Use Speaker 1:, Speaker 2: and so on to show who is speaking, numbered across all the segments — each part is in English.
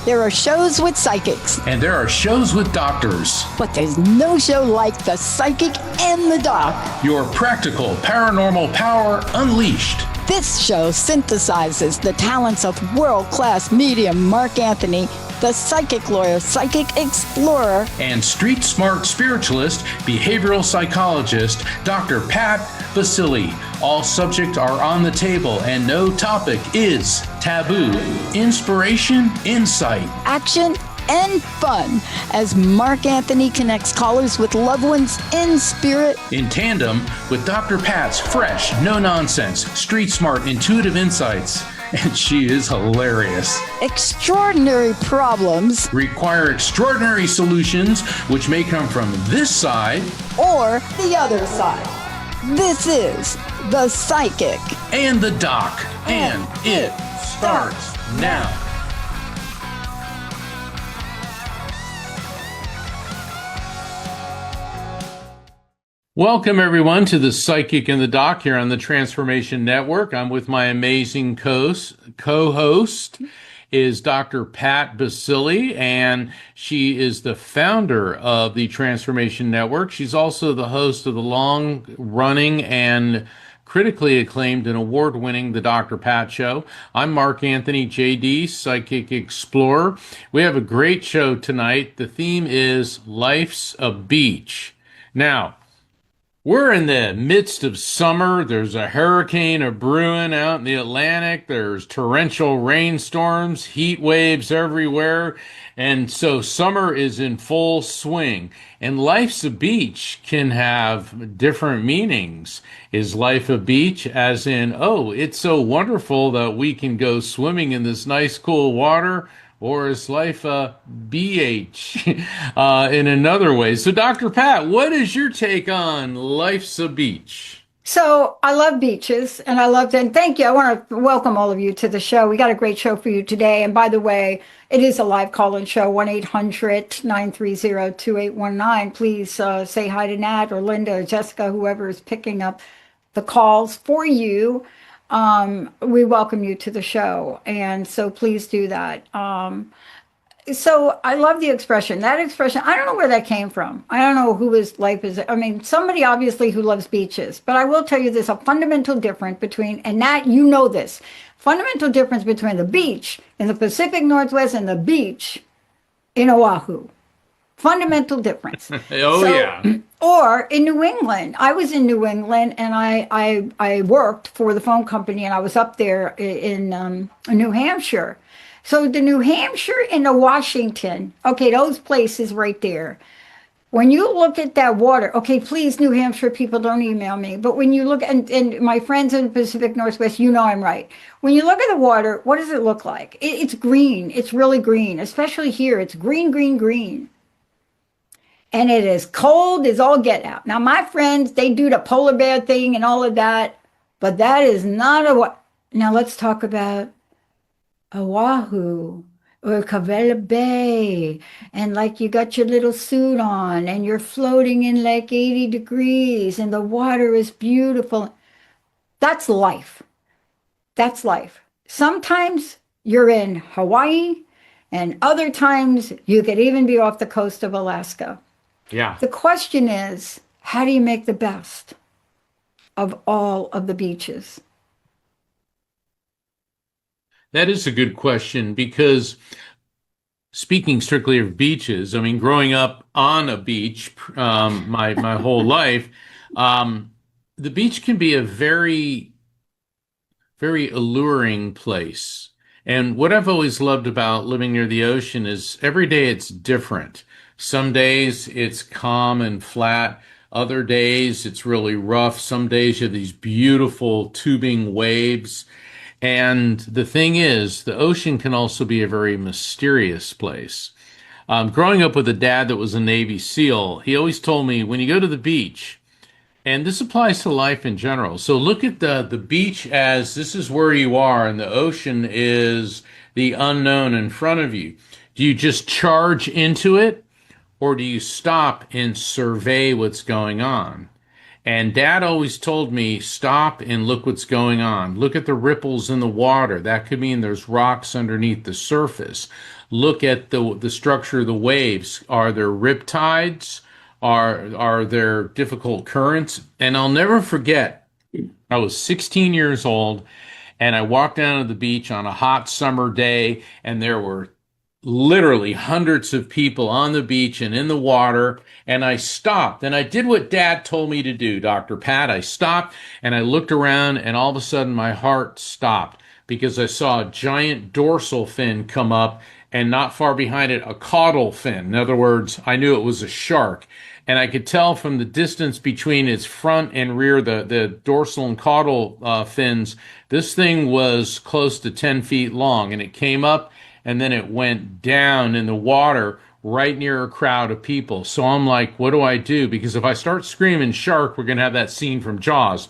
Speaker 1: There are shows with psychics.
Speaker 2: And there are shows with doctors.
Speaker 1: But there's no show like The Psychic and the Doc.
Speaker 2: Your practical paranormal power unleashed.
Speaker 1: This show synthesizes the talents of world-class medium Mark Anthony, the psychic lawyer, psychic explorer,
Speaker 2: and street smart spiritualist, behavioral psychologist, Dr. Pat Baccili. All subjects are on the table and no topic is taboo. Inspiration, insight,
Speaker 1: action, and fun as Mark Anthony connects callers with loved ones in spirit,
Speaker 2: in tandem with Dr. Pat's fresh, no-nonsense, street-smart, intuitive insights. And she is hilarious.
Speaker 1: Extraordinary problems
Speaker 2: require extraordinary solutions, which may come from this side
Speaker 1: or the other side. This is The Psychic
Speaker 2: and the Doc, and it starts now. Welcome, everyone, to The Psychic and the Doc here on the Transformation Network. I'm with my amazing co-host is Dr. Pat Baccili, and she is the founder of the Transformation Network. She's also the host of the long-running and critically acclaimed and award-winning The Dr. Pat Show. I'm Mark Anthony, JD, Psychic Explorer. We have a great show tonight. The theme is Life's a Beach. Now, we're in the midst of summer. There's a hurricane brewing out in the Atlantic. There's torrential rainstorms, heat waves everywhere. And so summer is in full swing. And life's a beach can have different meanings. Is life a beach as in, oh, it's so wonderful that we can go swimming in this nice cool water? Or is life a BH in another way? So, Dr. Pat, what is your take on life's a beach?
Speaker 3: So I love beaches, and I love them. Thank you. I want to welcome all of you to the show. We got a great show for you today. And by the way, it is a live call-in show, 1-800-930-2819. Please say hi to Nat or Linda or Jessica, whoever is picking up the calls for you. We welcome you to the show, and so please do that. So I love the expression. That expression, I don't know where that came from. I don't know who his life is. I mean, somebody obviously who loves beaches, but I will tell you there's a fundamental difference between, and that you know this, fundamental difference between the beach in the Pacific Northwest and the beach in Oahu. Fundamental difference.
Speaker 2: Yeah.
Speaker 3: Or in New England. I was in New England, and I worked for the phone company, and I was up there in New Hampshire. So the New Hampshire and the Washington, okay, those places right there. When you look at that water, okay, please, New Hampshire people, don't email me. But when you look, and my friends in the Pacific Northwest, you know I'm right. When you look at the water, what does it look like? It's green. It's really green, especially here. It's green, green, green. And it is cold as all get out. Now, my friends, they do the polar bear thing and all of that, but that is not a... Now, let's talk about Oahu or Cavella Bay. And like you got your little suit on and you're floating in like 80 degrees and the water is beautiful. That's life. That's life. Sometimes you're in Hawaii, and other times you could even be off the coast of Alaska.
Speaker 2: Yeah.
Speaker 3: The question is, how do you make the best of all of the beaches?
Speaker 2: That is a good question, because speaking strictly of beaches, I mean, growing up on a beach my whole life, the beach can be a very, very alluring place. And what I've always loved about living near the ocean is every day it's different. Some days it's calm and flat. Other days it's really rough. Some days you have these beautiful tubing waves. And the thing is, the ocean can also be a very mysterious place. Growing up with a dad that was a Navy SEAL, he always told me, when you go to the beach, and this applies to life in general, so look at the beach as this is where you are, and the ocean is the unknown in front of you. Do you just charge into it? Or do you stop and survey what's going on? And Dad always told me, stop and look what's going on. Look at the ripples in the water. That could mean there's rocks underneath the surface. Look at the structure of the waves. Are there riptides? Are there difficult currents? And I'll never forget, I was 16 years old and I walked down to the beach on a hot summer day, and there were literally hundreds of people on the beach and in the water. And I stopped and I did what Dad told me to do, Dr. Pat. I stopped and I looked around, and all of a sudden my heart stopped because I saw a giant dorsal fin come up, and not far behind it, a caudal fin. In other words, I knew it was a shark. And I could tell from the distance between its front and rear, the dorsal and caudal fins, this thing was close to 10 feet long. And it came up and then it went down in the water right near a crowd of people. So I'm like, what do I do? Because if I start screaming shark, we're going to have that scene from Jaws.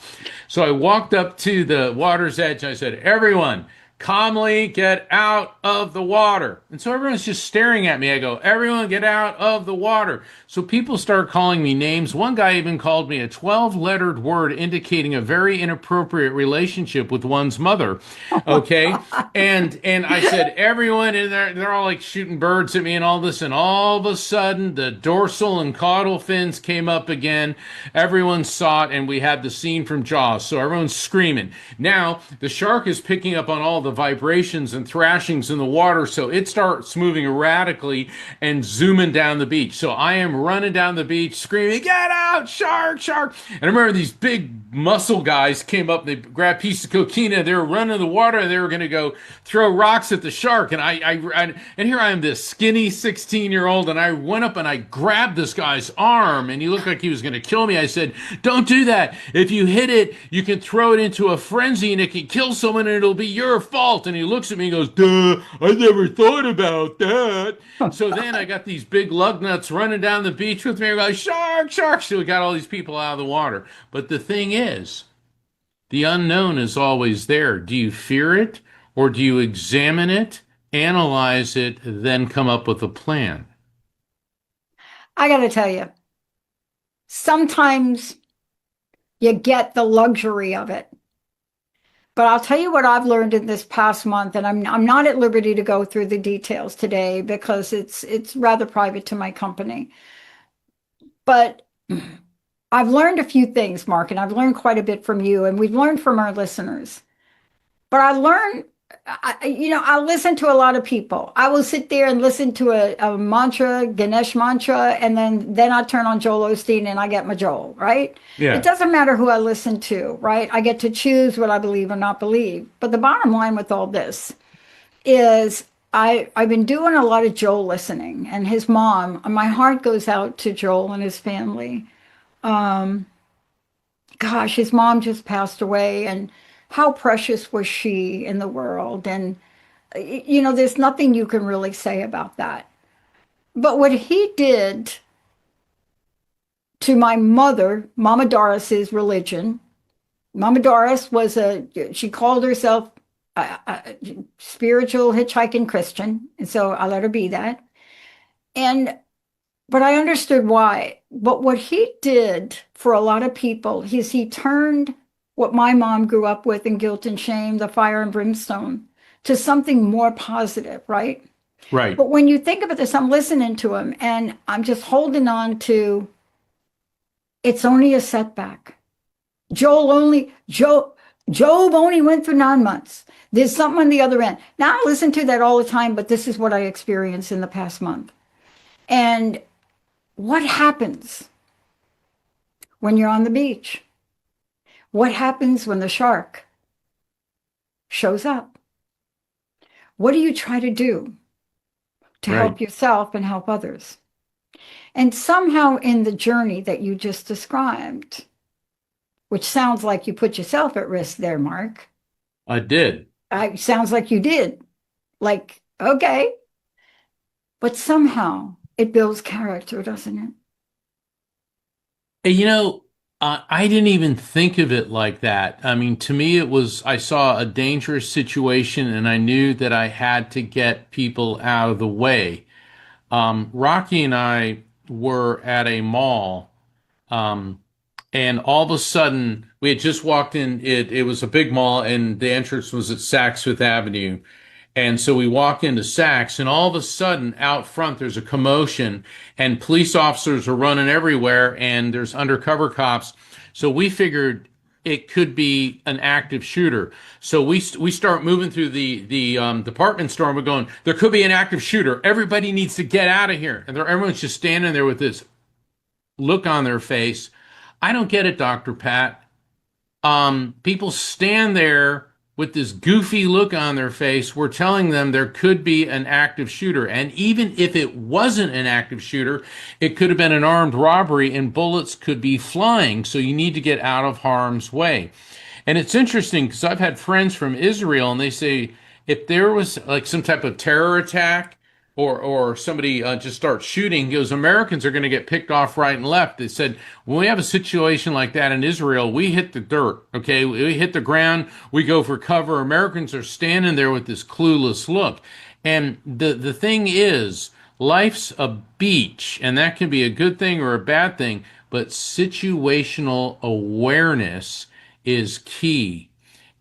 Speaker 2: So I walked up to the water's edge and I said, everyone, calmly get out of the water. And so everyone's just staring at me. I go, everyone get out of the water. So people start calling me names. One guy even called me a 12-lettered word indicating a very inappropriate relationship with one's mother. Okay. And I said, everyone, and they're all like shooting birds at me and all this. And all of a sudden, the dorsal and caudal fins came up again. Everyone saw it, and we had the scene from Jaws. So everyone's screaming. Now, the shark is picking up on all the vibrations and thrashings in the water, so it starts moving erratically and zooming down the beach. So I am running down the beach screaming, get out, shark, shark. And I remember these big muscle guys came up, they grabbed a piece of coquina, they were running in the water, and they were going to go throw rocks at the shark. And and here I am, this skinny 16-year-old, and I went up and I grabbed this guy's arm, and he looked like he was going to kill me. I said, don't do that. If you hit it, you can throw it into a frenzy and it can kill someone, and it'll be your fault. And he looks at me and goes, duh, I never thought about that. So then I got these big lug nuts running down the beach with me. I'm like, shark, shark. So we got all these people out of the water. But the thing is, the unknown is always there. Do you fear it, or do you examine it, analyze it, then come up with a plan?
Speaker 3: I got to tell you, sometimes you get the luxury of it. But I'll tell you what I've learned in this past month, and I'm not at liberty to go through the details today because it's rather private to my company. But I've learned a few things, Mark, and I've learned quite a bit from you, and we've learned from our listeners. But I listen to a lot of people. I will sit there and listen to a mantra, Ganesh mantra, and then I turn on Joel Osteen and I get my Joel, right?
Speaker 2: Yeah.
Speaker 3: It doesn't matter who I listen to, right? I get to choose what I believe or not believe. But the bottom line with all this is I've been doing a lot of Joel listening, and his mom, my heart goes out to Joel and his family. Gosh, his mom just passed away, and how precious was she in the world? And, there's nothing you can really say about that. But what he did to my mother, Mama Doris's religion, Mama Doris she called herself a spiritual hitchhiking Christian. And so I let her be that. But I understood why. But what he did for a lot of people is he turned what my mom grew up with in guilt and shame, the fire and brimstone, to something more positive, right?
Speaker 2: Right.
Speaker 3: But when you think about this, I'm listening to him and I'm just holding on to, it's only a setback. Job only went through 9 months. There's something on the other end. Now I listen to that all the time, but this is what I experienced in the past month. And what happens when you're on the beach? What happens when the shark shows up? What do you try to do to help yourself and help others? And somehow in the journey that you just described, which sounds like you put yourself at risk there, Mark.
Speaker 2: I did.
Speaker 3: Sounds like you did. Like, okay. But somehow it builds character, doesn't it?
Speaker 2: I didn't even think of it like that. I mean, to me, I saw a dangerous situation and I knew that I had to get people out of the way. Rocky and I were at a mall And all of a sudden, we had just walked in. It was a big mall, and the entrance was at Saks Fifth Avenue. And so we walk into Saks, and all of a sudden, out front, there's a commotion, and police officers are running everywhere, and there's undercover cops. So we figured it could be an active shooter. So we start moving through the department store, and we're going, there could be an active shooter. Everybody needs to get out of here. And everyone's just standing there with this look on their face. I don't get it, Dr. Pat. People stand there with this goofy look on their face. We're telling them there could be an active shooter. And even if it wasn't an active shooter, it could have been an armed robbery and bullets could be flying. So you need to get out of harm's way. And it's interesting because I've had friends from Israel and they say if there was like some type of terror attack or somebody just starts shooting, he goes, Americans are going to get picked off right and left. They said, when we have a situation like that in Israel, we hit the dirt, okay? We hit the ground, we go for cover. Americans are standing there with this clueless look. And the thing is, life's a beach, and that can be a good thing or a bad thing, but situational awareness is key.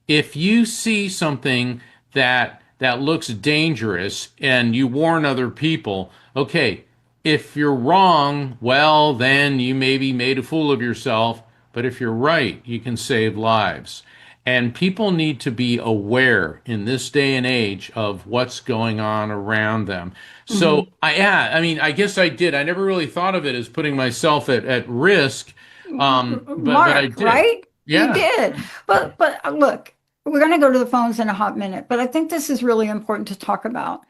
Speaker 2: If you see something that looks dangerous and you warn other people, okay, if you're wrong, well, then you maybe made a fool of yourself. But if you're right, you can save lives. And people need to be aware in this day and age of what's going on around them. So, I guess I did. I never really thought of it as putting myself at risk. But I did.
Speaker 3: Right?
Speaker 2: Yeah.
Speaker 3: You did. But look, we're going to go to the phones in a hot minute, but I think this is really important to talk about.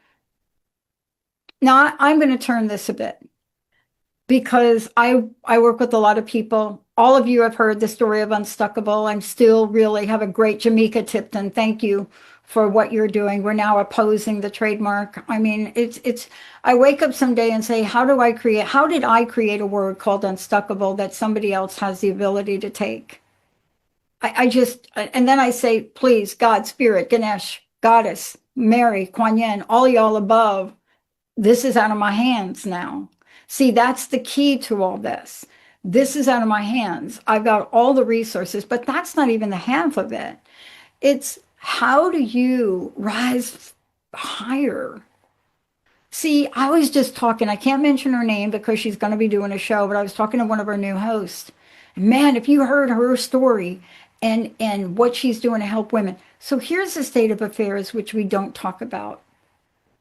Speaker 3: Now, I'm going to turn this a bit because I work with a lot of people. All of you have heard the story of Unstuckable. I'm still really have a great Jamaica Tipton. Thank you for what you're doing. We're now opposing the trademark. I mean, it's I wake up someday and say, how did I create a word called Unstuckable that somebody else has the ability to take? And then I say, please, God, Spirit, Ganesh, Goddess, Mary, Kuan Yin, all y'all above, this is out of my hands now. See, that's the key to all this. This is out of my hands. I've got all the resources, but that's not even the half of it. It's how do you rise higher? See, I was just talking, I can't mention her name because she's going to be doing a show, but I was talking to one of our new hosts. Man, if you heard her story, and what she's doing to help women. So here's the state of affairs, which we don't talk about.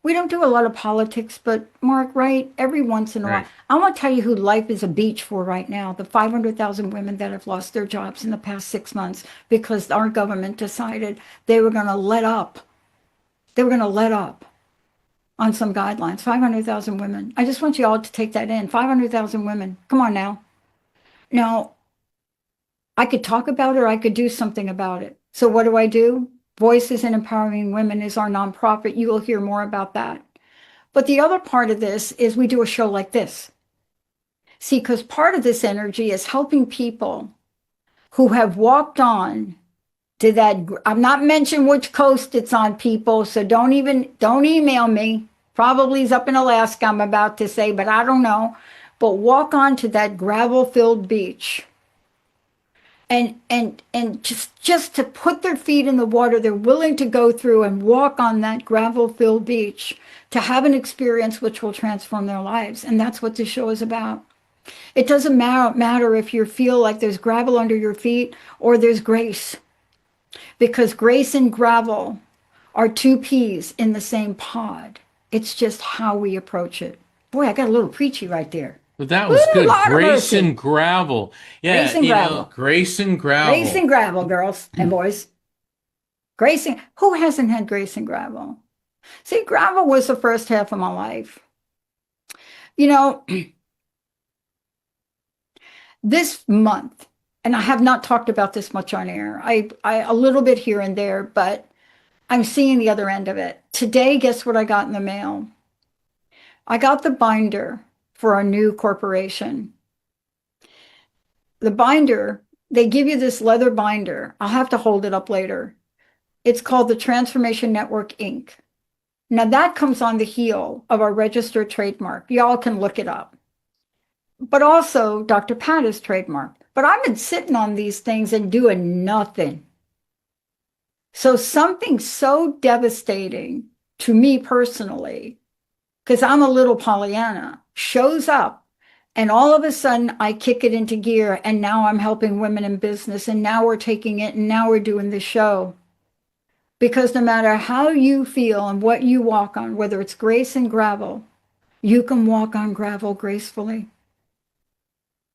Speaker 3: We don't do a lot of politics, but Mark, right? Every once in a while. I want to tell you who life is a beach for right now. The 500,000 women that have lost their jobs in the past 6 months because our government decided they were going to let up. They were going to let up on some guidelines. 500,000 women. I just want you all to take that in. 500,000 women. Come on now. Now, I could talk about it or I could do something about it. So what do? Voices in Empowering Women is our nonprofit. You will hear more about that. But the other part of this is we do a show like this. See, because part of this energy is helping people who have walked on to that. I'm not mentioning which coast it's on, people, so don't email me. Probably is up in Alaska, I'm about to say, but I don't know. But walk on to that gravel-filled beach. And just to put their feet in the water, they're willing to go through and walk on that gravel-filled beach to have an experience which will transform their lives. And that's what this show is about. It doesn't matter if you feel like there's gravel under your feet or there's grace. Because grace and gravel are two peas in the same pod. It's just how we approach it. Boy, I got a little preachy right there.
Speaker 2: But that was good. Grace and gravel. Yeah,
Speaker 3: grace and gravel.
Speaker 2: Grace and gravel.
Speaker 3: Grace and gravel, girls and boys. Who hasn't had grace and gravel? See, gravel was the first half of my life. You know, this month, and I have not talked about this much on air. I a little bit here and there, but I'm seeing the other end of it. Today, guess what I got in the mail? I got the binder for our new corporation. The binder, they give you this leather binder. I'll have to hold it up later. It's called the Transformation Network, Inc. Now that comes on the heel of our registered trademark. Y'all can look it up. But also, Dr. Pat is trademarked. But I've been sitting on these things and doing nothing. So something so devastating to me personally, because I'm a little Pollyanna, shows up, and all of a sudden I kick it into gear, and now I'm helping women in business, and now we're taking it, and now we're doing the show. Because no matter how you feel and what you walk on, whether it's grace and gravel, you can walk on gravel gracefully.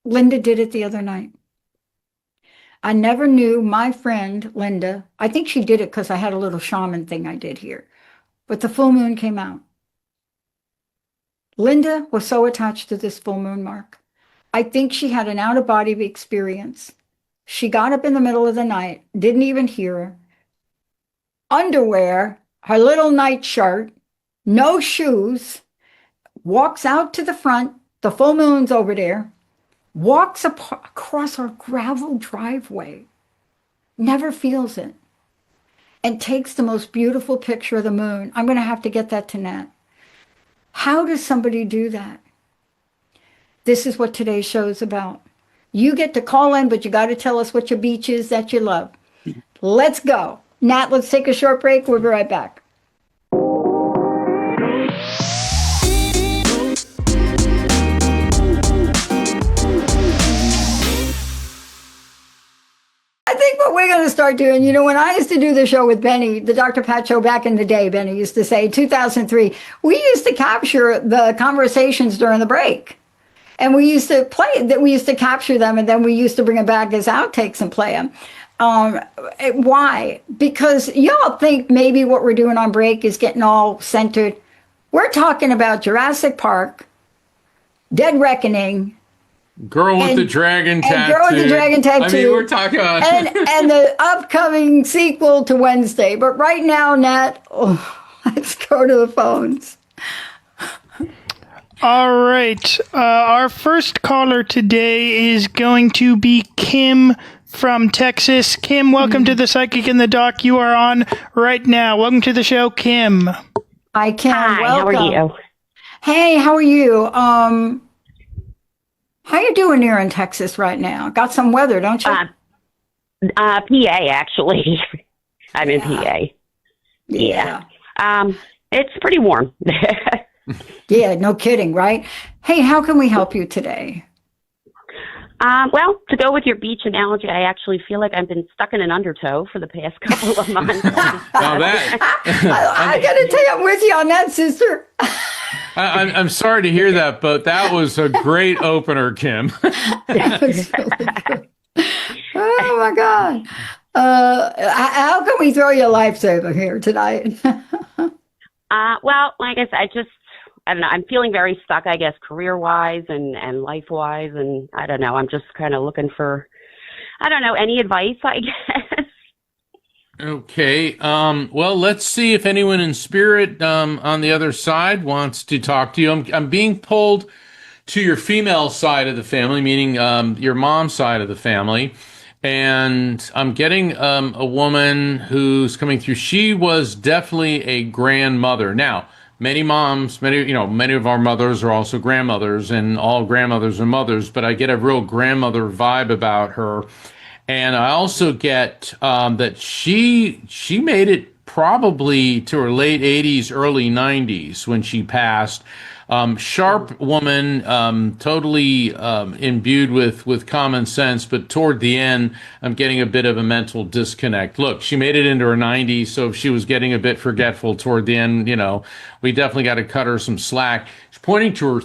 Speaker 3: Linda did it the other night. I never knew my friend Linda. I think she did it because I had a little shaman thing I did here. But the full moon came out. Linda was so attached to this full moon mark. I think she had an out-of-body experience. She got up in the middle of the night, didn't even hear her. Underwear, her little nightshirt, no shoes, walks out to the front, the full moon's over there, walks across our gravel driveway, never feels it, and takes the most beautiful picture of the moon. I'm going to have to get that to Nat. How does somebody do that? This is what today's show is about. You get to call in, but you got to tell us what your beach is that you love. Let's go. Nat, let's take a short break. We'll be right back. I think what we're going to start doing, you know, when I used to do the show with Benny, the Dr. Pat show back in the day, Benny used to say, 2003, we used to capture the conversations during the break. And we used to play that. We used to capture them, and then we used to bring them back as outtakes and play them. Why? Because y'all think maybe what we're doing on break is getting all centered. We're talking about Jurassic Park, Dead Reckoning,
Speaker 2: Girl with the Dragon Tattoo.
Speaker 3: Girl with the Dragon Tattoo.
Speaker 2: I mean, we're talking about...
Speaker 3: and the upcoming sequel to Wednesday. But right now, Nat, let's go to the phones.
Speaker 4: All right. Our first caller today is going to be Kim from Texas. Kim, welcome to the Psychic in the Doc. You are on right now. Welcome to the show, Kim.
Speaker 3: Hi, Kim.
Speaker 5: Hi,
Speaker 3: welcome.
Speaker 5: how are you?
Speaker 3: Hey, how are you? How you doing here in Texas right now? Got some weather, don't you?
Speaker 5: PA, actually. I'm in PA. Yeah. It's pretty warm.
Speaker 3: Yeah, no kidding, right? Hey, how can we help you today?
Speaker 5: Well, to go with your beach analogy, I actually feel like I've been stuck in an undertow for the past couple of months.
Speaker 2: Now that...
Speaker 3: I got to tell you, I'm with you on that, sister.
Speaker 2: I'm sorry to hear that, but that was a great opener, Kim.
Speaker 3: That was really good. Oh, my God. How can we throw you a lifesaver here tonight?
Speaker 5: Well, like I said, I don't know, I'm feeling very stuck, I guess, career-wise and life-wise, and I don't know, I'm just kind of looking for, I don't know, any advice, I guess.
Speaker 2: Okay. Well, let's see if anyone in spirit on the other side wants to talk to you. I'm being pulled to your female side of the family, meaning your mom's side of the family. And I'm getting a woman who's coming through. She was definitely a grandmother. Now, many moms, many of our mothers are also grandmothers, and all grandmothers are mothers, but I get a real grandmother vibe about her. And I also get that she made it probably to her late 80s, early 90s when she passed. Sharp woman, totally imbued with common sense, but toward the end, I'm getting a bit of a mental disconnect. Look, she made it into her 90s, so if she was getting a bit forgetful toward the end, we definitely got to cut her some slack. She's pointing to her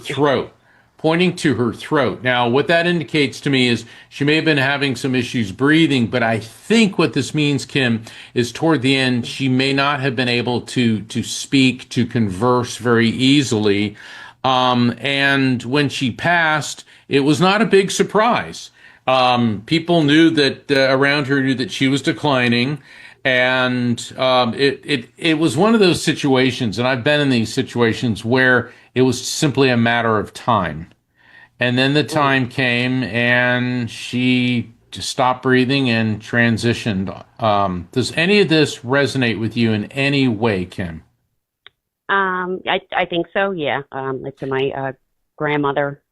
Speaker 2: throat. Now, what that indicates to me is she may have been having some issues breathing, but I think what this means, Kim, is toward the end, she may not have been able to speak, to converse very easily. And when she passed, it was not a big surprise. People knew that, around her knew that she was declining. And it was one of those situations, and I've been in these situations where it was simply a matter of time. And then the time came, and she just stopped breathing and transitioned. Does any of this resonate with you in any way, Kim?
Speaker 5: I think so, yeah. Like to my grandmother,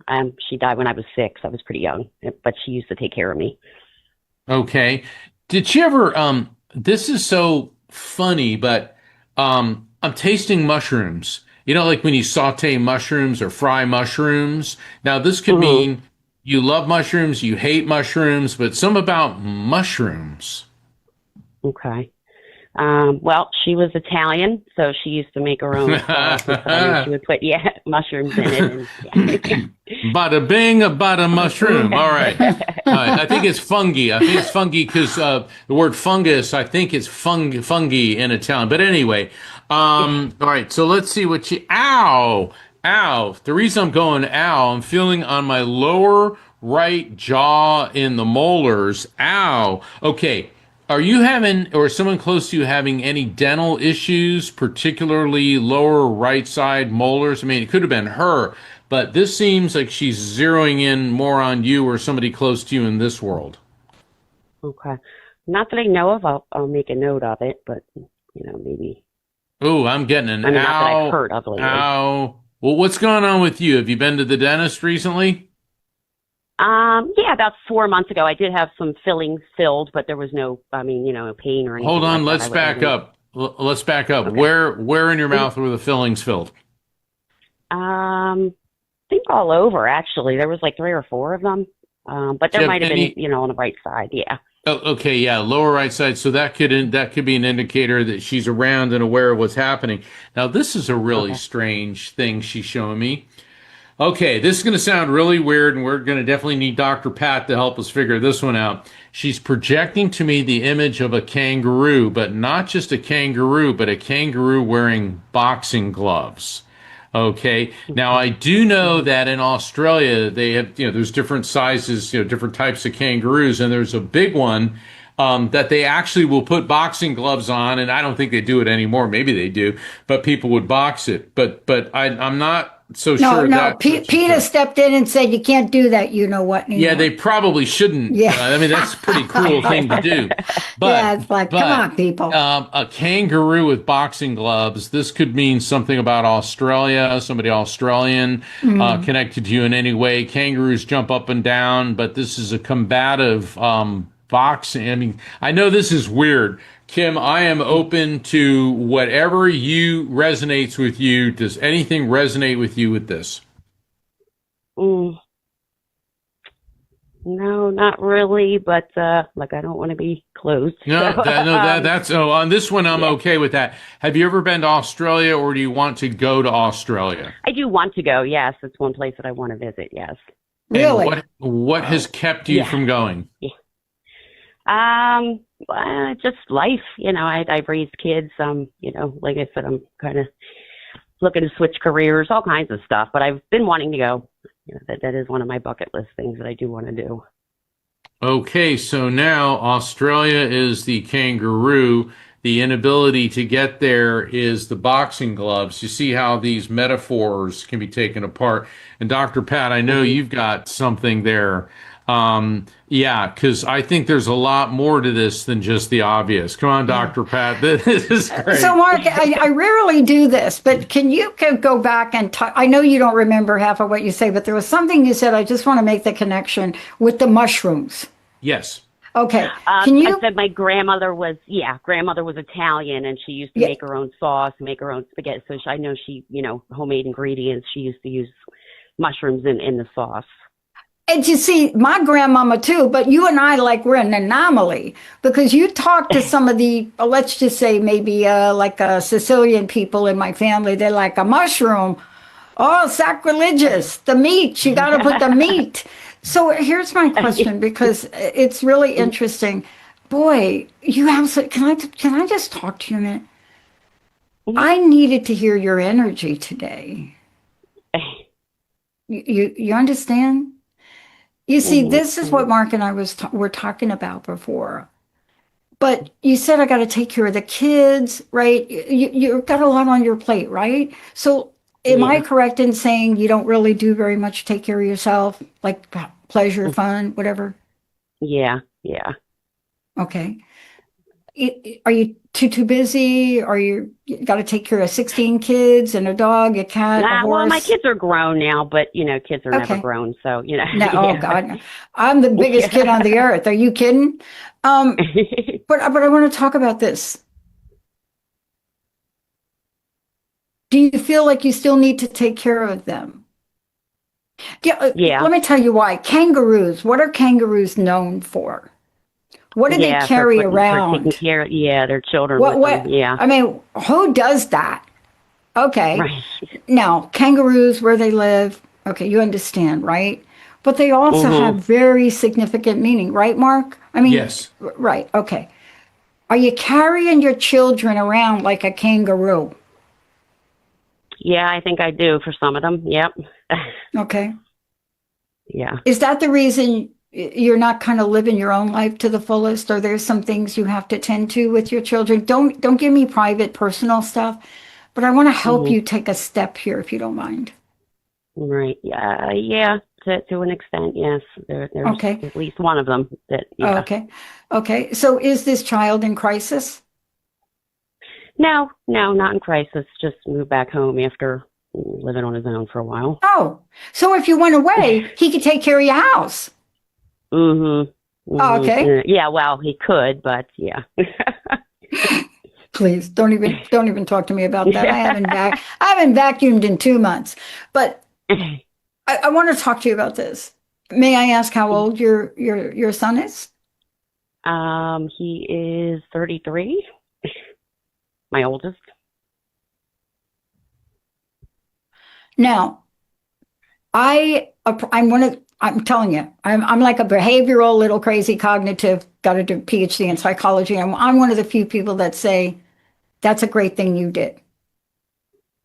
Speaker 5: She died when I was 6. I was pretty young, but she used to take care of me.
Speaker 2: Okay. Did she ever, this is so funny, but I'm tasting mushrooms. You know, like when you saute mushrooms or fry mushrooms. Now, this could
Speaker 5: Hmm.
Speaker 2: mean you love mushrooms, you hate mushrooms, but some about mushrooms.
Speaker 5: Okay. Well, she was Italian, so she used to make her own sauce and stuff, and she would put, mushrooms in it. And,
Speaker 2: Bada bing, bada mushroom. All right. All right. I think it's fungi. I think it's fungi because the word fungus, I think it's fungi in Italian. But anyway, all right. So let's see what ow, ow. The reason I'm going ow, I'm feeling on my lower right jaw in the molars. Ow. Okay. Are you having, or is someone close to you having any dental issues, particularly lower right side molars? I mean, it could have been her, but this seems like she's zeroing in more on you or somebody close to you in this world.
Speaker 5: okay. Not that I know of. I'll make a note of it, but, maybe.
Speaker 2: Oh, I'm getting an
Speaker 5: I mean, not that I've
Speaker 2: ow,
Speaker 5: heard of lately.
Speaker 2: ow. Well, what's going on with you? Have you been to the dentist recently?
Speaker 5: Yeah, about 4 months ago, I did have some fillings filled, but there was no, pain or anything.
Speaker 2: Hold on,
Speaker 5: like
Speaker 2: let's
Speaker 5: that.
Speaker 2: back up. Let's back up.
Speaker 5: Okay.
Speaker 2: Where in your mouth were the fillings filled?
Speaker 5: I think all over, actually. There was like 3 or 4 of them. But there might have been, on the right side. Yeah.
Speaker 2: Oh, okay, yeah, lower right side. So that could be an indicator that she's around and aware of what's happening. Now, this is a really strange thing she's showing me. Okay, this is going to sound really weird, and we're going to definitely need Dr. Pat to help us figure this one out. She's projecting to me the image of a kangaroo, but not just a kangaroo, but a kangaroo wearing boxing gloves. Okay. Now, I do know that in Australia, they have, there's different sizes, different types of kangaroos, and there's a big one that they actually will put boxing gloves on, and I don't think they do it anymore. Maybe they do, but people would box it. But I'm not so sure.
Speaker 3: No. Peter stepped in and said, you can't do that. You know what?
Speaker 2: Yeah, they probably shouldn't.
Speaker 3: Yeah.
Speaker 2: I mean, that's a pretty cruel thing to do. But,
Speaker 3: it's like, come on, people.
Speaker 2: A kangaroo with boxing gloves, this could mean something about Australia, somebody Australian connected to you in any way. Kangaroos jump up and down, but this is a combative boxing. I mean, I know this is weird. Kim, I am open to whatever resonates with you. Does anything resonate with you with this?
Speaker 5: No, not really, but I don't want to be closed.
Speaker 2: No,
Speaker 5: So,
Speaker 2: that's on this one. I'm okay with that. Have you ever been to Australia, or do you want to go to Australia?
Speaker 5: I do want to go. Yes, it's one place that I want to visit. Yes.
Speaker 3: Really?
Speaker 2: And what has kept you from going?
Speaker 5: Yeah. Just life. I've raised kids. Like I said, I'm kind of looking to switch careers, all kinds of stuff. But I've been wanting to go. That is one of my bucket list things that I do want to do.
Speaker 2: Okay, so now Australia is the kangaroo. The inability to get there is the boxing gloves. You see how these metaphors can be taken apart. And Dr. Pat, I know you've got something there. Because I think there's a lot more to this than just the obvious. Come on, Dr. Pat. This is great.
Speaker 3: So, Mark, I rarely do this, but can you go back and talk? I know you don't remember half of what you say, but there was something you said. I just want to make the connection with the mushrooms.
Speaker 2: Yes.
Speaker 3: Okay. Can you?
Speaker 5: I said my grandmother was Italian, and she used to make her own sauce, make her own spaghetti. So I know she, homemade ingredients. She used to use mushrooms in the sauce.
Speaker 3: And you see, my grandmama too, but you and I, we're an anomaly because you talk to some of the, let's just say maybe Sicilian people in my family, they're like a mushroom. Oh, sacrilegious. The meat, you got to put the meat. So here's my question because it's really interesting. Boy, you have, can I just talk to you a minute? I needed to hear your energy today. You understand? You see, this is what Mark and I were talking about before. But you said I got to take care of the kids, right? You've got a lot on your plate, right? So am I correct in saying you don't really do very much to take care of yourself, like pleasure, fun, whatever?
Speaker 5: Yeah.
Speaker 3: Okay. Are you too busy? Or you got to take care of 16 kids and a dog, a cat, a
Speaker 5: Well, my
Speaker 3: horse?
Speaker 5: kids are grown now, but kids are never
Speaker 3: Okay.
Speaker 5: grown, so
Speaker 3: No, oh
Speaker 5: yeah.
Speaker 3: God, no. I'm the biggest kid on the earth. Are you kidding? Um, but I want to talk about this. Do you feel like you still need to take care of them? Yeah,
Speaker 5: Yeah,
Speaker 3: let me tell you why. Kangaroos. What are kangaroos known for? What do they
Speaker 5: yeah, for
Speaker 3: carry
Speaker 5: for taking
Speaker 3: around?
Speaker 5: care, their children
Speaker 3: What?
Speaker 5: with them.
Speaker 3: What?
Speaker 5: Yeah,
Speaker 3: I mean, who does that? Okay.
Speaker 5: right.
Speaker 3: Now, kangaroos, where they live. Okay, you understand, right? But they also have
Speaker 5: Hmm.
Speaker 3: very significant meaning, right, Mark? I mean,
Speaker 2: Yes.
Speaker 3: right. Okay. Are you carrying your children around like a kangaroo?
Speaker 5: Yeah, I think I do for some of them. Yep.
Speaker 3: Okay.
Speaker 5: Yeah.
Speaker 3: Is that the reason you're not kind of living your own life to the fullest, or there's some things you have to tend to with your children? Don't give me private, personal stuff, but I want to help
Speaker 5: Hmm.
Speaker 3: you take a step here if you don't mind.
Speaker 5: Right. Yeah. Yeah. To an extent, yes. There's
Speaker 3: Okay.
Speaker 5: at least one of them that. Yeah.
Speaker 3: Okay. Okay. So is this child in crisis?
Speaker 5: No, no, not in crisis. Just moved back home after living on his own for a while.
Speaker 3: Oh, so if you went away, he could take care of your house.
Speaker 5: Mm-hmm.
Speaker 3: Oh,
Speaker 5: Mm-hmm.
Speaker 3: okay.
Speaker 5: Yeah. Well, he could, but yeah.
Speaker 3: Please don't even talk to me about that. I haven't vacuumed in 2 months, but I want to talk to you about this. May I ask how old your son is?
Speaker 5: He is 33. My oldest.
Speaker 3: Now, I'm telling you, I'm like a behavioral little crazy cognitive, got to do a PhD in psychology. I'm one of the few people that say that's a great thing you did.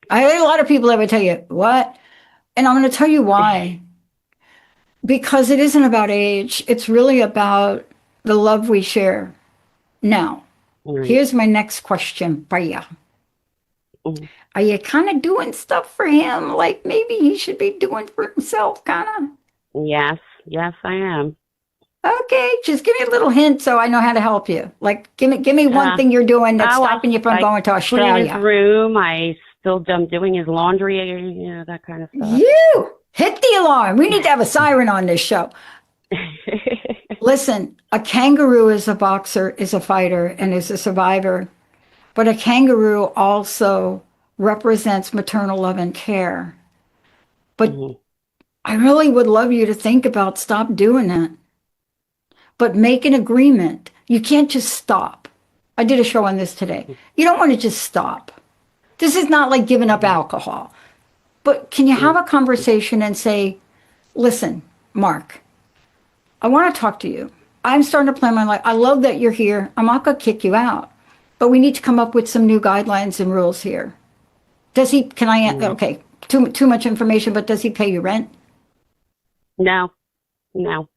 Speaker 3: I had a lot of people that would tell you, what? And I'm going to tell you why. Because it isn't about age, it's really about the love we share. Now,
Speaker 5: Right.
Speaker 3: here's my next question for you.
Speaker 5: Mhm.
Speaker 3: Are you kind of doing stuff for him like maybe he should be doing for himself, kind of?
Speaker 5: Yes, yes, I am.
Speaker 3: Okay, just give me a little hint so I know how to help you. Like, give me one
Speaker 5: Uh,
Speaker 3: thing you're doing that's
Speaker 5: oh,
Speaker 3: stopping you from
Speaker 5: I
Speaker 3: going to
Speaker 5: clean his
Speaker 3: Australia.
Speaker 5: room. I'm doing his laundry. That kind of stuff.
Speaker 3: You hit the alarm. We need to have a siren on this show. Listen, a kangaroo is a boxer, is a fighter, and is a survivor. But a kangaroo also represents maternal love and care. But
Speaker 5: Mhm.
Speaker 3: I really would love you to think about stop doing that. But make an agreement. You can't just stop. I did a show on this today. You don't want to just stop. This is not like giving up alcohol. But can you have a conversation and say, listen, Mark, I want to talk to you. I'm starting to plan my life. I love that you're here. I'm not going to kick you out. But we need to come up with some new guidelines and rules here. Okay, too much information, but does he pay you rent?
Speaker 5: No, no.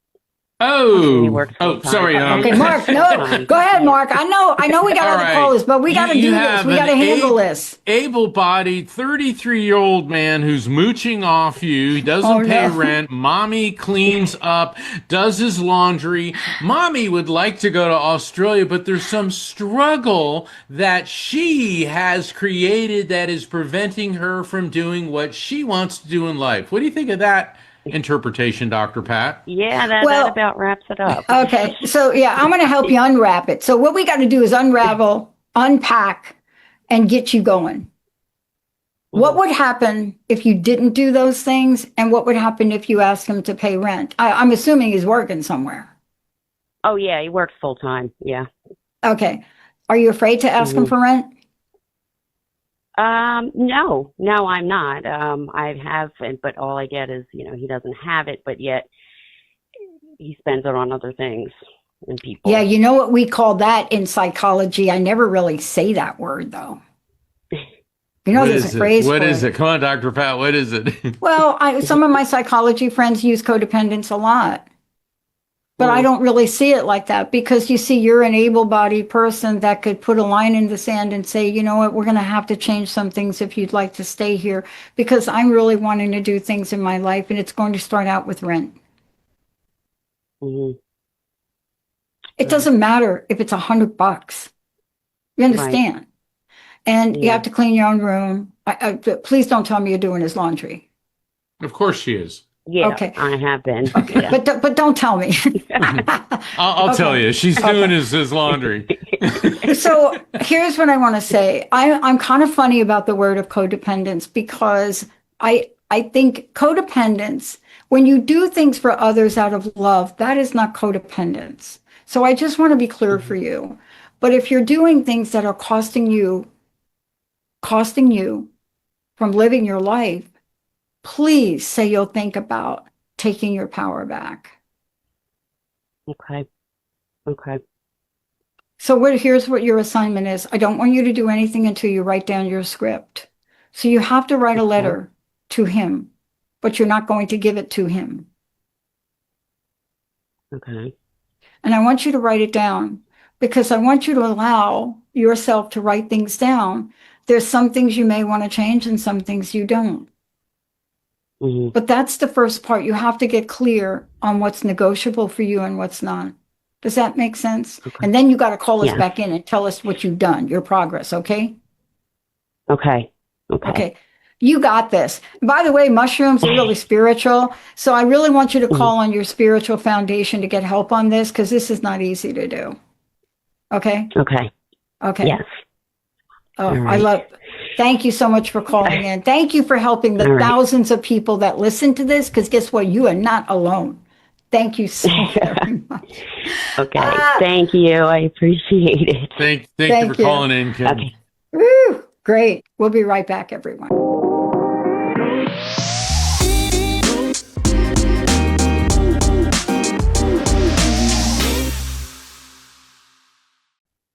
Speaker 5: He
Speaker 2: Oh,
Speaker 5: works full time.
Speaker 2: sorry.
Speaker 3: Okay, Mark, no, go ahead, Mark. I know we got
Speaker 2: All
Speaker 3: other
Speaker 2: right.
Speaker 3: callers, but we got to do this.
Speaker 2: have
Speaker 3: We got to
Speaker 2: an
Speaker 3: handle this.
Speaker 2: Able-bodied 33-year-old man who's mooching off you. He doesn't
Speaker 3: Oh,
Speaker 2: pay
Speaker 3: no.
Speaker 2: rent. Mommy cleans up, does his laundry. Mommy would like to go to Australia, but there's some struggle that she has created that is preventing her from doing what she wants to do in life. What do you think of that interpretation, Dr. Pat?
Speaker 5: Yeah, that
Speaker 3: Well-
Speaker 5: about wraps it up.
Speaker 3: Okay, so yeah, I'm going to help you unwrap it. So what we got to do is unravel, unpack, and get you going. What would happen if you didn't do those things, and what would happen if you asked him to pay rent? I'm assuming he's working somewhere.
Speaker 5: Oh yeah, he works full time. Yeah.
Speaker 3: Okay, are you afraid to ask him for rent?
Speaker 5: No, I'm not. I have, but all I get is, he doesn't have it, but yet he spends it on other things and people.
Speaker 3: Yeah, you know what we call that in psychology? I never really say that word though. You know,
Speaker 2: What
Speaker 3: there's
Speaker 2: is
Speaker 3: a
Speaker 2: it?
Speaker 3: phrase
Speaker 2: What
Speaker 3: for
Speaker 2: is
Speaker 3: it.
Speaker 2: it? Come on, Dr. Pat. What is it?
Speaker 3: Well, some of my psychology friends use codependence a lot. But I don't really see it like that because you see, you're an able-bodied person that could put a line in the sand and say, you know what, we're going to have to change some things if you'd like to stay here because I'm really wanting to do things in my life and it's going to start out with rent.
Speaker 5: Mhm.
Speaker 3: It doesn't matter if it's $100. You understand? And you
Speaker 5: Yeah.
Speaker 3: have to clean your own room. Please don't tell me you're doing his laundry.
Speaker 2: Of course she is.
Speaker 5: Yeah,
Speaker 3: Okay.
Speaker 5: I have been.
Speaker 3: Okay,
Speaker 5: Yeah.
Speaker 3: but don't tell me.
Speaker 2: I'll tell
Speaker 3: Okay.
Speaker 2: you, she's doing his laundry.
Speaker 3: So here's what I want to say. I'm kind of funny about the word of codependence because I think codependence, when you do things for others out of love, that is not codependence. So I just want to be clear for you. But if you're doing things that are costing you from living your life, please say you'll think about taking your power back.
Speaker 5: Okay. Okay.
Speaker 3: So here's what your assignment is. I don't want you to do anything until you write down your script. So you have to write a letter to him, but you're not going to give it to him.
Speaker 5: Okay.
Speaker 3: And I want you to write it down because I want you to allow yourself to write things down. There's some things you may want to change and some things you don't.
Speaker 5: Mm-hmm.
Speaker 3: But that's the first part. You have to get clear on what's negotiable for you and what's not. Does that make sense?
Speaker 5: Okay.
Speaker 3: And then you got to call us
Speaker 5: Yeah.
Speaker 3: back in and tell us what you've done, your progress, okay?
Speaker 5: Okay. Okay.
Speaker 3: Okay. You got this. By the way, mushrooms are really spiritual. So I really want you to call on your spiritual foundation to get help on this because this is not easy to do. Okay?
Speaker 5: Okay.
Speaker 3: Okay.
Speaker 5: Yes.
Speaker 3: Oh,
Speaker 5: All
Speaker 3: I
Speaker 5: right.
Speaker 3: love. Thank you so much for calling in. Thank you for helping the
Speaker 5: All right.
Speaker 3: thousands of people that listen to this because guess what? You are not alone. Thank you so very much.
Speaker 5: Okay. Thank you. I appreciate it.
Speaker 2: Thank
Speaker 3: Thank
Speaker 2: you for
Speaker 3: you.
Speaker 2: calling in, Kim.
Speaker 5: Okay.
Speaker 3: Woo, great. We'll be right back, everyone.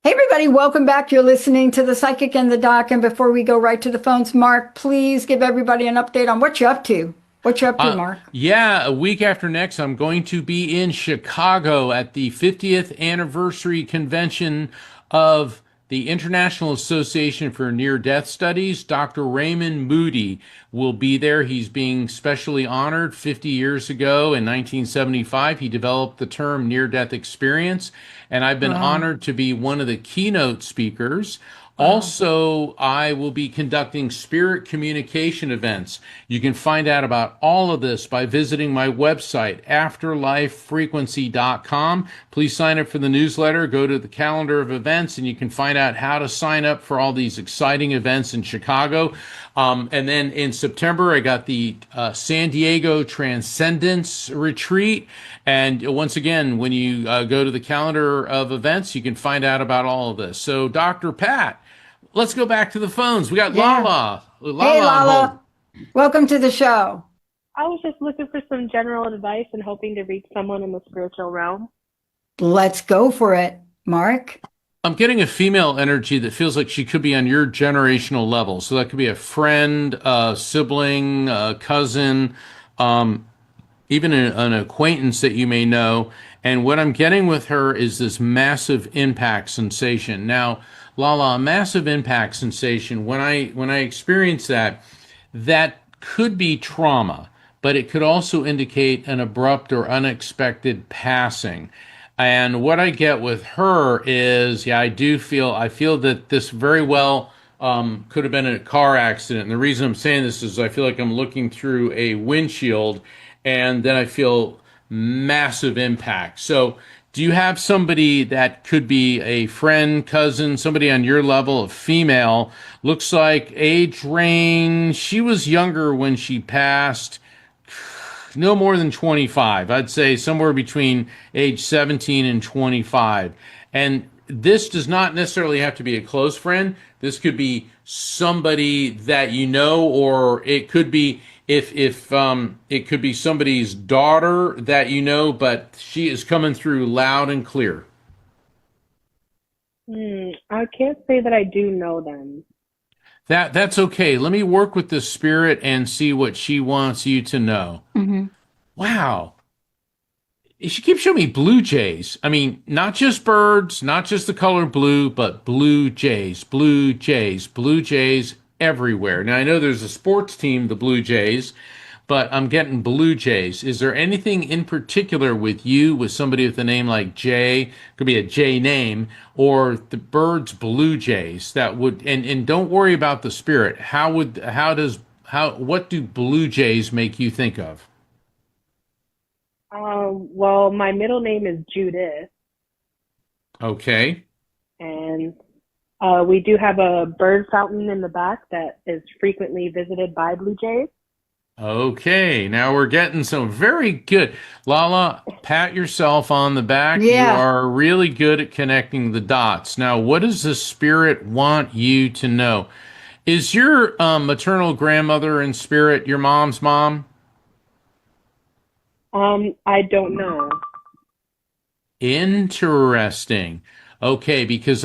Speaker 3: Hey, everybody, welcome back. You're listening to The Psychic and the Doc. And before we go right to the phones, Mark, please give everybody an update on what you're up to. What you're up to, Mark?
Speaker 2: Yeah, a week after next, I'm going to be in Chicago at the 50th anniversary convention of the International Association for Near-Death Studies. Dr. Raymond Moody will be there. He's being specially honored. 50 years ago in 1975, he developed the term near-death experience, and I've been honored to be one of the keynote speakers. Also, I will be conducting spirit communication events. You can find out about all of this by visiting my website, afterlifefrequency.com. Please sign up for the newsletter, go to the calendar of events, and you can find out how to sign up for all these exciting events in Chicago. And then in September, I got the San Diego Transcendence Retreat. And once again, when you go to the calendar of events, you can find out about all of this. So, Dr. Pat, let's go back to the phones. We got
Speaker 3: Yeah.
Speaker 2: Lala.
Speaker 3: Hey,
Speaker 2: on hold.
Speaker 3: Lala. Welcome to the show.
Speaker 6: I was just looking for some general advice and hoping to reach someone in the spiritual realm.
Speaker 3: Let's go for it, Mark.
Speaker 2: I'm getting a female energy that feels like she could be on your generational level. So that could be a friend, a sibling, a cousin, even an acquaintance that you may know. And what I'm getting with her is this massive impact sensation. Now, Lala, a massive impact sensation, when I experience that, that could be trauma, but it could also indicate an abrupt or unexpected passing. And what I get with her is, I feel that this very well could have been a car accident. And the reason I'm saying this is I feel like I'm looking through a windshield and then I feel massive impact. So do you have somebody that could be a friend, cousin, somebody on your level, a female, looks like age range, she was younger when she passed, no more than 25. I'd say somewhere between age 17 and 25. And this does not necessarily have to be a close friend. This could be somebody that you know, or it could be if it could be somebody's daughter that you know, but she is coming through loud and clear.
Speaker 6: I can't say that I do know them.
Speaker 2: That's okay. Let me work with the spirit and see what she wants you to know.
Speaker 3: Mm-hmm.
Speaker 2: Wow. She keeps showing me blue jays. I mean, not just birds, not just the color blue, but blue jays everywhere. Now, I know there's a sports team, the Blue Jays, but I'm getting blue jays. Is there anything in particular with you, with somebody with a name like Jay, could be a J name, or the birds blue jays that would, and don't worry about the spirit. What do blue jays make you think of?
Speaker 6: Well, my middle name is Judith,
Speaker 2: Okay.
Speaker 6: and we do have a bird fountain in the back that is frequently visited by blue jays.
Speaker 2: Okay, now we're getting some very good. Lala, pat yourself on the back. You
Speaker 3: Yeah.
Speaker 2: are really good at connecting the dots. Now, what does the spirit want you to know? Is your maternal grandmother in spirit your mom's mom?
Speaker 6: I don't know.
Speaker 2: Interesting. Okay, because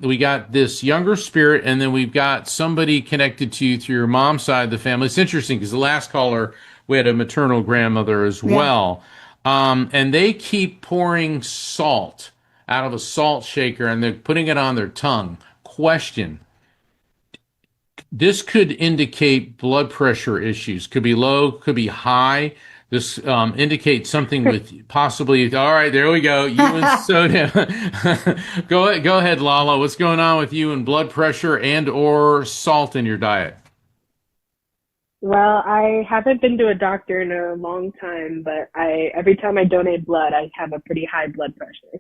Speaker 2: we got this younger spirit, and then we've got somebody connected to you through your mom's side of the family. It's interesting because the last caller we had a maternal grandmother as well, and they keep pouring salt out of a salt shaker, and they're putting it on their tongue. Question: this could indicate blood pressure issues. Could be low, could be high. This indicates something with possibly. All right, there we go. You and soda. Go ahead, Lala. What's going on with you and blood pressure and or salt in your diet?
Speaker 6: Well, I haven't been to a doctor in a long time, but every time I donate blood, I have a pretty high blood pressure.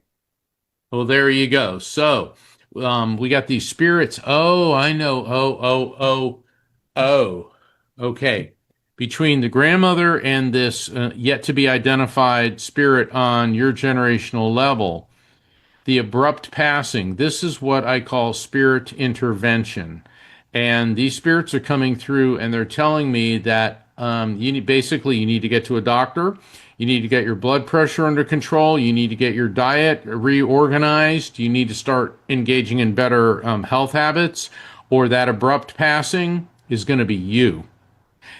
Speaker 2: Well, there you go. So we got these spirits. Oh, I know. Oh. Okay. Between the grandmother and this yet to be identified spirit on your generational level, the abrupt passing, this is what I call spirit intervention. And these spirits are coming through and they're telling me that you need to get to a doctor. You need to get your blood pressure under control. You need to get your diet reorganized. You need to start engaging in better health habits, or that abrupt passing is going to be you.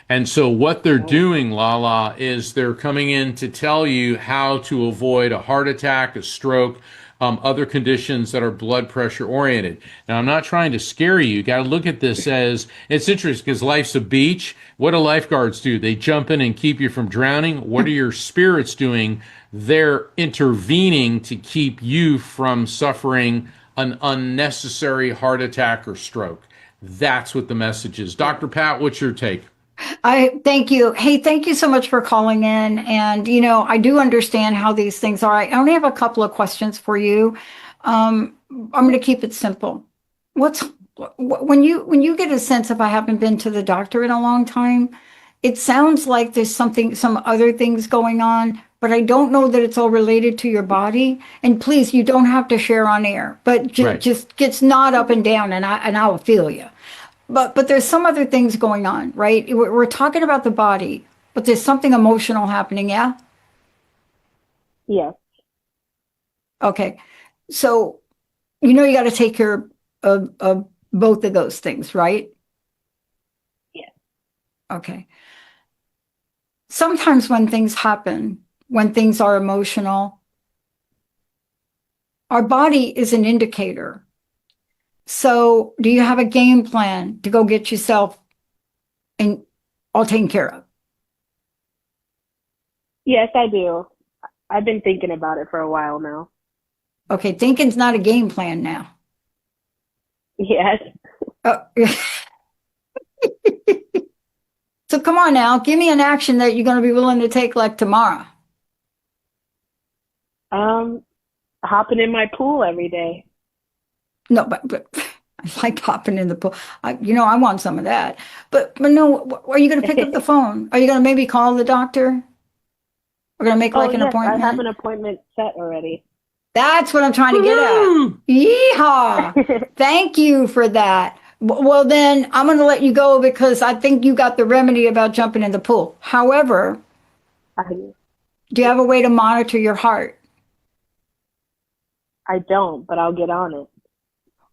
Speaker 2: And so what they're doing, Lala, is they're coming in to tell you how to avoid a heart attack, a stroke, other conditions that are blood pressure oriented. Now, I'm not trying to scare you. You got to look at this as, it's interesting because life's a beach. What do lifeguards do? They jump in and keep you from drowning. What are your spirits doing? They're intervening to keep you from suffering an unnecessary heart attack or stroke. That's what the message is. Dr. Pat, what's your take?
Speaker 3: I thank you. Hey, thank you so much for calling in. And, I do understand how these things are. I only have a couple of questions for you. I'm going to keep it simple. When you get a sense if I haven't been to the doctor in a long time, it sounds like there's some other things going on, but I don't know that it's all related to your body. And please, you don't have to share on air, but just gets nod up and down and I will feel you. But there's some other things going on, right? We're talking about the body, but there's something emotional happening, yeah?
Speaker 6: Yes.
Speaker 3: Okay. So, you got to take care of both of those things, right?
Speaker 6: Yes.
Speaker 3: Okay. Sometimes when things happen, when things are emotional, our body is an indicator. So, do you have a game plan to go get yourself and all taken care of?
Speaker 6: Yes, I do. I've been thinking about it for a while now.
Speaker 3: Okay, thinking's not a game plan now.
Speaker 6: Yes.
Speaker 3: So come on now, give me an action that you're going to be willing to take like tomorrow.
Speaker 6: Hopping in my pool every day.
Speaker 3: No, but I like hopping in the pool. I want some of that. But no, are you going to pick up the phone? Are you going to maybe call the doctor? We're going to make an appointment?
Speaker 6: I have an appointment set already.
Speaker 3: That's what I'm trying to get at. Yeehaw! Thank you for that. Well, then I'm going to let you go because I think you got the remedy about jumping in the pool. However, do you have a way to monitor your heart?
Speaker 6: I don't, but I'll get on it.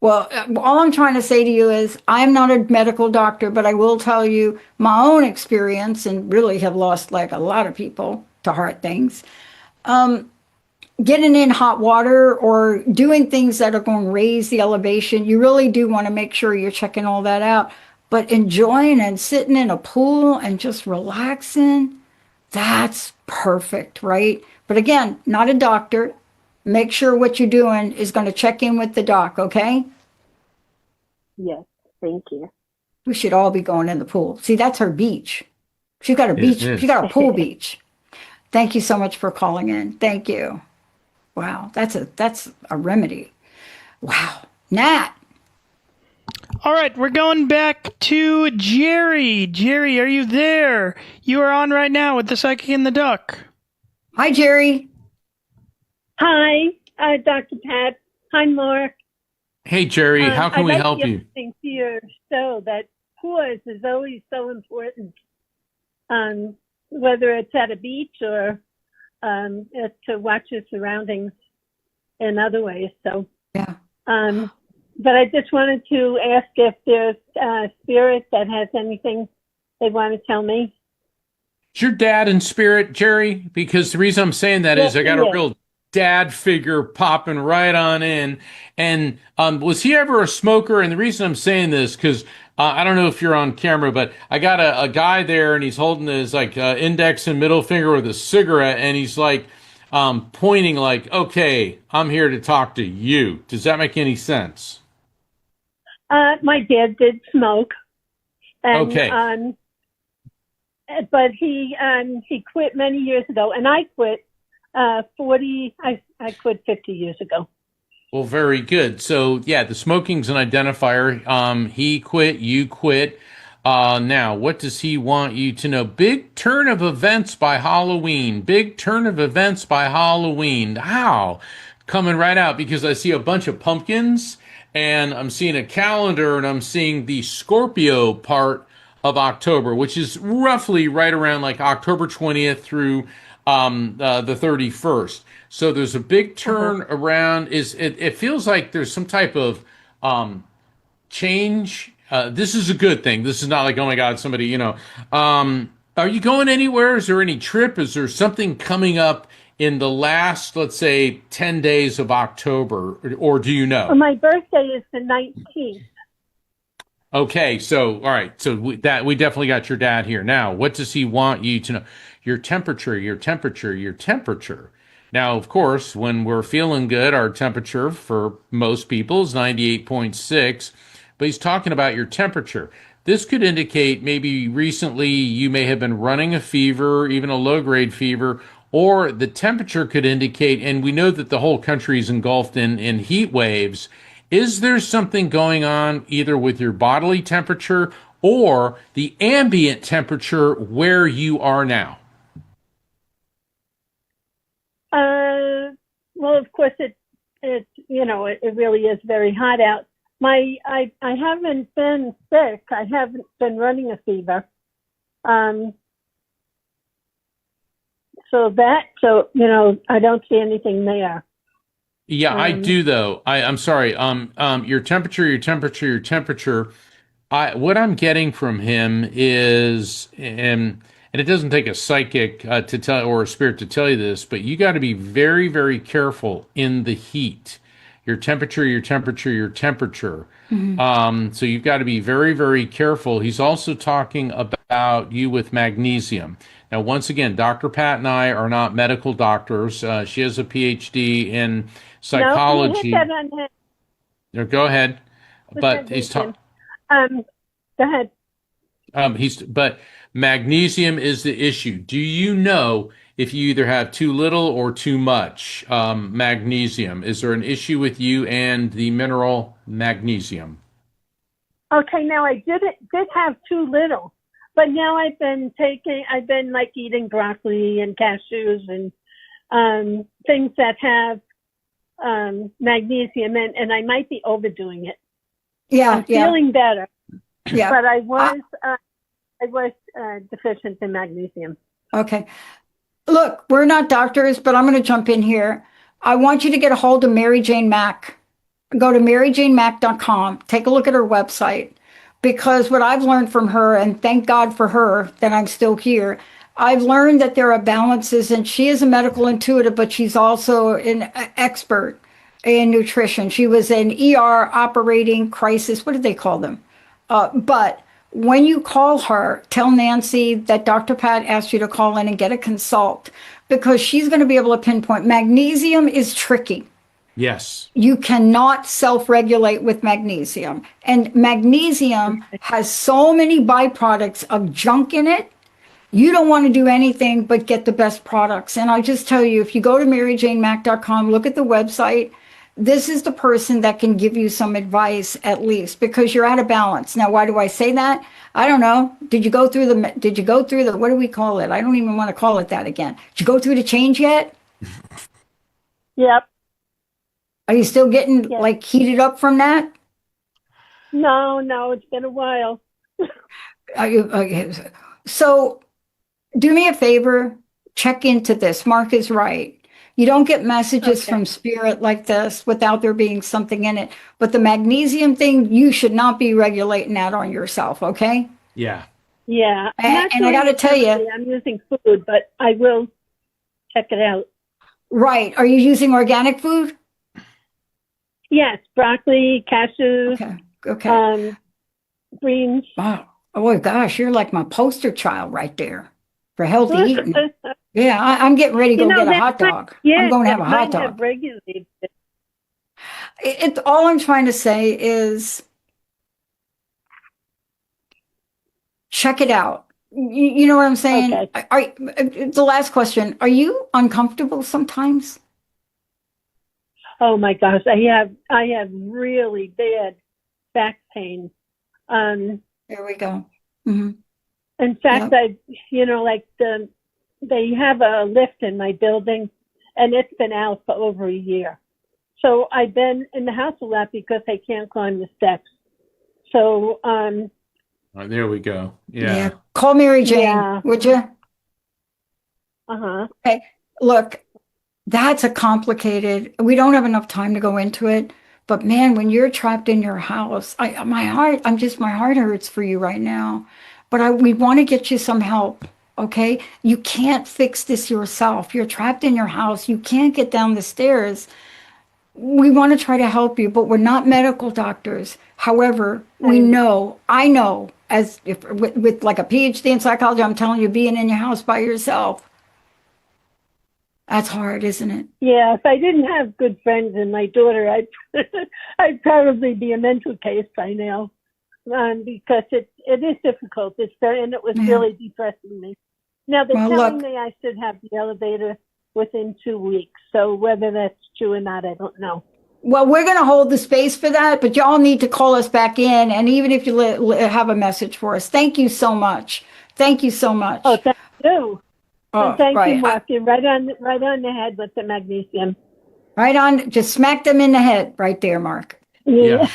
Speaker 3: Well, all I'm trying to say to you is I'm not a medical doctor, but I will tell you my own experience, and really have lost like a lot of people to heart things. Getting in hot water or doing things that are going to raise the elevation, you really do want to make sure you're checking all that out. but enjoying and sitting in a pool and just relaxing, that's perfect, right? But again, not a doctor. Make sure what you're doing is going to check in with the doc, okay?
Speaker 6: Yes, thank you.
Speaker 3: We should all be going in the pool. See, that's her beach. She's got a beach.
Speaker 2: It
Speaker 3: She's
Speaker 2: is.
Speaker 3: got a pool beach. Thank you so much for calling in. Thank you. Wow, that's a remedy. Wow. Nat.
Speaker 4: All right, we're going back to Jerry. Jerry, are you there? You are on right now with the Psychic and the Duck.
Speaker 3: Hi, Jerry.
Speaker 7: Hi, Dr. Pat. Hi, Mark.
Speaker 2: Hey, Jerry, how can we help you?
Speaker 7: Listening to your show, that pause is always so important, whether it's at a beach or to watch your surroundings in other ways. So,
Speaker 3: Yeah.
Speaker 7: but I just wanted to ask if there's a spirit that has anything they want to tell me.
Speaker 2: Is your dad in spirit, Jerry? Because the reason I'm saying that is
Speaker 7: Yes,
Speaker 2: I got
Speaker 7: he
Speaker 2: a
Speaker 7: is.
Speaker 2: real dad figure popping right on in. And was he ever a smoker? And the reason I'm saying this, because I don't know if you're on camera, but I got a guy there and he's holding his index and middle finger with a cigarette, and he's like pointing like, okay, I'm here to talk to you. Does that make any sense?
Speaker 7: My dad did smoke, and
Speaker 2: Okay.
Speaker 7: but he quit many years ago, and I quit I quit 50 years ago.
Speaker 2: Well, very good. So, yeah, the smoking's an identifier. He quit, you quit. Now, what does he want you to know? Big turn of events by Halloween. Big turn of events by Halloween. How? Coming right out because I see a bunch of pumpkins and I'm seeing a calendar and I'm seeing the Scorpio part of October, which is roughly right around like October 20th through the 31st. So there's a big turn around. It feels like there's some type of change. This is a good thing. This is not like, oh my God, somebody, are you going anywhere? Is there any trip? Is there something coming up in the last, let's say, 10 days of October, or do you know?
Speaker 7: Well, my birthday is the 19th.
Speaker 2: Okay, so all right, so we definitely got your dad here. Now, what does he want you to know? Your temperature, your temperature, your temperature. Now, of course, when we're feeling good, our temperature for most people is 98.6, but he's talking about your temperature. This could indicate maybe recently you may have been running a fever, even a low-grade fever, or the temperature could indicate, and we know that the whole country is engulfed in heat waves. Is there something going on either with your bodily temperature or the ambient temperature where you are now?
Speaker 7: Well, of course, it really is very hot out. I haven't been sick. I haven't been running a fever. So I don't see anything there.
Speaker 2: Yeah, I do though. I'm sorry. Your temperature, your temperature, your temperature. What I'm getting from him is, and it doesn't take a psychic to tell or a spirit to tell you this, but you got to be very, very careful in the heat. Your temperature, your temperature, your temperature. So you've got to be very, very careful. He's also talking about you with magnesium. Now, once again, Dr. Pat and I are not medical doctors. She has a PhD in psychology.
Speaker 7: No, on him.
Speaker 2: No, go ahead. But he's talking.
Speaker 7: Go ahead.
Speaker 2: But magnesium is the issue. Do you know if you either have too little or too much magnesium? Is there an issue with you and the mineral magnesium?
Speaker 7: Okay, now I did have too little, but now I've been like eating broccoli and cashews and things that have magnesium, and I might be overdoing it. I'm feeling better.
Speaker 3: Yeah.
Speaker 7: But I was deficient in magnesium.
Speaker 3: Okay. Look, we're not doctors, but I'm going to jump in here. I want you to get a hold of Mary Jane Mack. Go to maryjanemack.com. Take a look at her website, because what I've learned from her, and thank God for her that I'm still here, I've learned that there are balances, and she is a medical intuitive, but she's also an expert in nutrition. She was an ER operating crisis. What did they call them? But when you call her, tell Nancy that Dr. Pat asked you to call in and get a consult, because she's going to be able to pinpoint. Magnesium is tricky.
Speaker 2: Yes.
Speaker 3: You cannot self-regulate with magnesium. And magnesium has so many byproducts of junk in it. You don't want to do anything but get the best products. And I just tell you, if you go to maryjanemack.com, look at the website, this is the person that can give you some advice, at least, because you're out of balance. Now, why do I say that? I don't know. Did you go through the, what do we call it? I don't even want to call it that again. Did you go through the change yet?
Speaker 7: Yep.
Speaker 3: Are you still getting like heated up from that?
Speaker 7: No, it's been a while.
Speaker 3: Are you, okay. So do me a favor, check into this. Mark is right. You don't get messages from spirit like this without there being something in it. But the magnesium thing, you should not be regulating that on yourself, okay?
Speaker 2: Yeah.
Speaker 7: Yeah.
Speaker 3: And I got to tell you,
Speaker 7: I'm using food, but I will check it out.
Speaker 3: Right. Are you using organic food?
Speaker 7: Yes, broccoli, cashews,
Speaker 3: Okay.
Speaker 7: greens.
Speaker 3: Wow. Oh, gosh, you're like my poster child right there for healthy eating. Yeah, I'm getting ready to go get a hot dog. I'm going to have a hot dog. All I'm trying to say is check it out. You know what I'm saying?
Speaker 7: Okay.
Speaker 3: The last question, are you uncomfortable sometimes?
Speaker 7: Oh my gosh, I have really bad back pain.
Speaker 3: There we go. Mm-hmm.
Speaker 7: In fact, they have a lift in my building, and it's been out for over a year. So I've been in the house a lot because I can't climb the steps. So
Speaker 2: there we go. Yeah.
Speaker 3: Call Mary Jane, would you? Okay. Look, that's a complicated. We don't have enough time to go into it. But man, when you're trapped in your house, my heart hurts for you right now. But we want to get you some help. Okay, you can't fix this yourself. You're trapped in your house. You can't get down the stairs. We want to try to help you, but we're not medical doctors. However, I know, as if with like a PhD in psychology, I'm telling you, being in your house by yourself, that's hard, isn't it?
Speaker 7: Yeah, if I didn't have good friends and my daughter, I'd probably be a mental case by now, because it is difficult. And it was really depressing me. Now they're telling me I should have the elevator within 2 weeks. So whether that's true or not, I don't know.
Speaker 3: Well, we're going to hold the space for that, but y'all need to call us back in. And even if you have a message for us, thank you so much. Thank you so much.
Speaker 7: Oh, thank you.
Speaker 3: Oh,
Speaker 7: thank you, Mark. You're right on the head with the magnesium.
Speaker 3: Right on. Just smack them in the head right there, Mark.
Speaker 7: Yeah.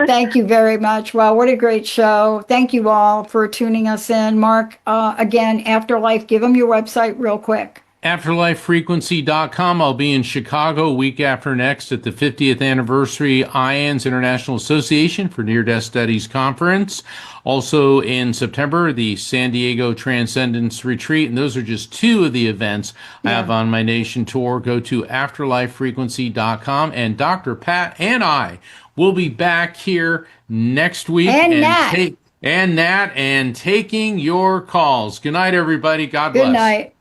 Speaker 3: Thank you very much. Wow, what a great show. Thank you all for tuning us in. Mark, again, Afterlife, give them your website real quick.
Speaker 2: AfterlifeFrequency.com. I'll be in Chicago week after next at the 50th anniversary IANS International Association for Near-Death Studies Conference. Also in September, the San Diego Transcendence Retreat. And those are just two of the events I have on my nation tour. Go to AfterlifeFrequency.com. And Dr. Pat and I will be back here next week.
Speaker 3: And Nat.
Speaker 2: And taking your calls. Good night, everybody. God bless.
Speaker 3: Good night.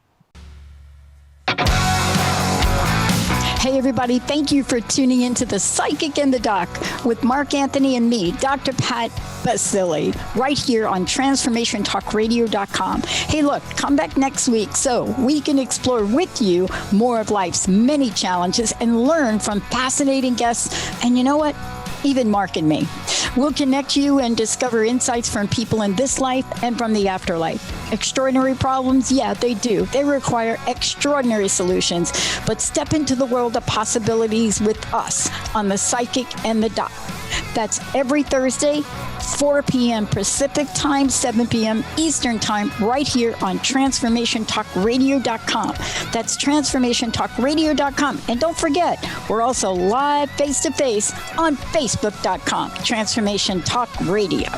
Speaker 1: Hey, everybody, thank you for tuning into The Psychic in the Doc with Mark Anthony and me, Dr. Pat Baccili, right here on TransformationTalkRadio.com. Hey, look, come back next week so we can explore with you more of life's many challenges and learn from fascinating guests. And you know what? Even Mark and me. We'll connect you and discover insights from people in this life and from the afterlife. Extraordinary problems? Yeah, they do. They require extraordinary solutions. But step into the world of possibilities with us on The Psychic and the Doc. That's every Thursday, 4 p.m. Pacific Time, 7 p.m. Eastern Time, right here on TransformationTalkRadio.com. That's TransformationTalkRadio.com. And don't forget, we're also live face-to-face on Facebook.com, Transformation Talk Radio.